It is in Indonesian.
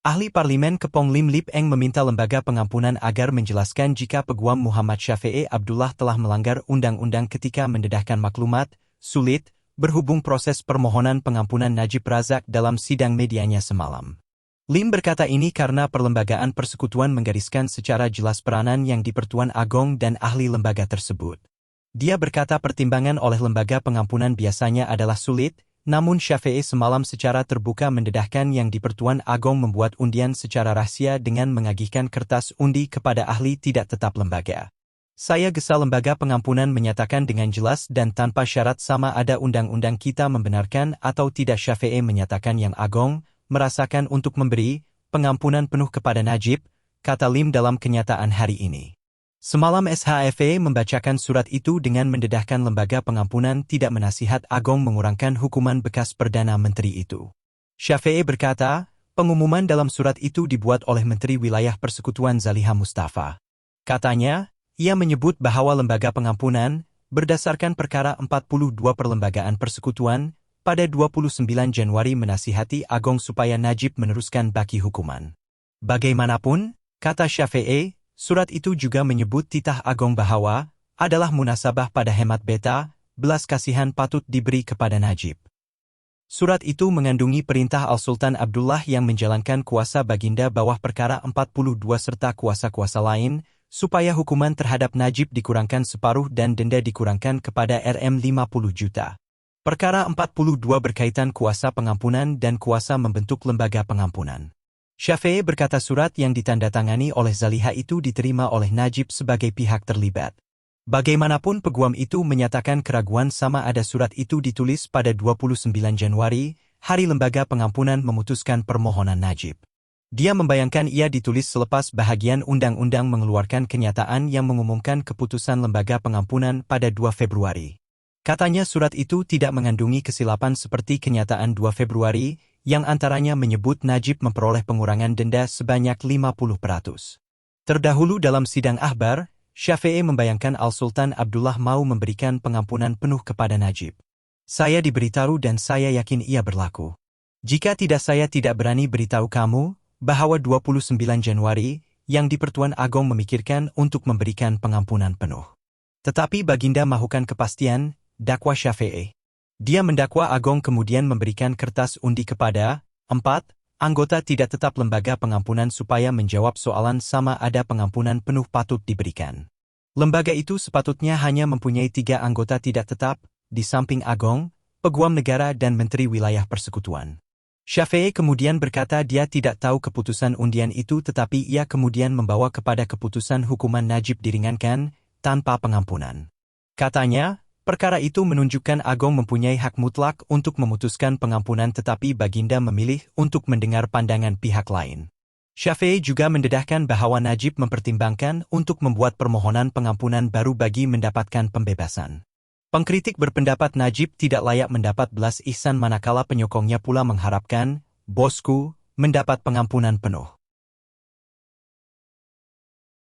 Ahli Parlimen Kepong Lim Lip Eng meminta lembaga pengampunan agar menjelaskan jika Peguam Muhammad Syafiee Abdullah telah melanggar undang-undang ketika mendedahkan maklumat, sulit, berhubung proses permohonan pengampunan Najib Razak dalam sidang medianya semalam. Lim berkata ini karena Perlembagaan Persekutuan menggariskan secara jelas peranan yang di-Pertuan Agong dan ahli lembaga tersebut. Dia berkata pertimbangan oleh lembaga pengampunan biasanya adalah sulit, namun Syafiee semalam secara terbuka mendedahkan yang di-Pertuan Agong membuat undian secara rahasia dengan mengagihkan kertas undi kepada ahli tidak tetap lembaga. Saya gesa lembaga pengampunan menyatakan dengan jelas dan tanpa syarat sama ada undang-undang kita membenarkan atau tidak. Syafiee menyatakan yang Agong merasakan untuk memberi pengampunan penuh kepada Najib, kata Lim dalam kenyataan hari ini. Semalam SHFE membacakan surat itu dengan mendedahkan lembaga pengampunan tidak menasihat Agong mengurangkan hukuman bekas Perdana Menteri itu. Syafiee berkata, pengumuman dalam surat itu dibuat oleh Menteri Wilayah Persekutuan Zaliha Mustafa. Katanya, ia menyebut bahwa lembaga pengampunan, berdasarkan perkara 42 Perlembagaan Persekutuan, pada 29 Januari menasihati Agong supaya Najib meneruskan baki hukuman. Bagaimanapun, kata Syafiee, surat itu juga menyebut titah Agong bahwa adalah munasabah pada hemat beta, belas kasihan patut diberi kepada Najib. Surat itu mengandungi perintah Al-Sultan Abdullah yang menjalankan kuasa baginda bawah perkara 42 serta kuasa-kuasa lain, supaya hukuman terhadap Najib dikurangkan separuh dan denda dikurangkan kepada Rp 50 juta. Perkara 42 berkaitan kuasa pengampunan dan kuasa membentuk lembaga pengampunan. Syafiee berkata surat yang ditandatangani oleh Zaliha itu diterima oleh Najib sebagai pihak terlibat. Bagaimanapun peguam itu menyatakan keraguan sama ada surat itu ditulis pada 29 Januari, hari lembaga pengampunan memutuskan permohonan Najib. Dia membayangkan ia ditulis selepas bahagian undang-undang mengeluarkan kenyataan yang mengumumkan keputusan lembaga pengampunan pada 2 Februari. Katanya surat itu tidak mengandungi kesilapan seperti kenyataan 2 Februari, yang antaranya menyebut Najib memperoleh pengurangan denda sebanyak 50%. Terdahulu dalam sidang Ahbar, Syafiee membayangkan Al-Sultan Abdullah mau memberikan pengampunan penuh kepada Najib. Saya diberitahu dan saya yakin ia berlaku. Jika tidak saya tidak berani beritahu kamu, bahwa 29 Januari, yang di-Pertuan Agong memikirkan untuk memberikan pengampunan penuh. Tetapi baginda mahukan kepastian, dakwa Syafiee. Dia mendakwa Agong kemudian memberikan kertas undi kepada 4 anggota tidak tetap lembaga pengampunan supaya menjawab soalan sama ada pengampunan penuh patut diberikan. Lembaga itu sepatutnya hanya mempunyai 3 anggota tidak tetap, di samping Agong, Peguam Negara dan Menteri Wilayah Persekutuan. Syafiee kemudian berkata dia tidak tahu keputusan undian itu tetapi ia kemudian membawa kepada keputusan hukuman Najib diringankan, tanpa pengampunan. Katanya, perkara itu menunjukkan Agong mempunyai hak mutlak untuk memutuskan pengampunan tetapi baginda memilih untuk mendengar pandangan pihak lain. Syafiee juga mendedahkan bahwa Najib mempertimbangkan untuk membuat permohonan pengampunan baru bagi mendapatkan pembebasan. Pengkritik berpendapat Najib tidak layak mendapat belas ihsan manakala penyokongnya pula mengharapkan, bosku, mendapat pengampunan penuh.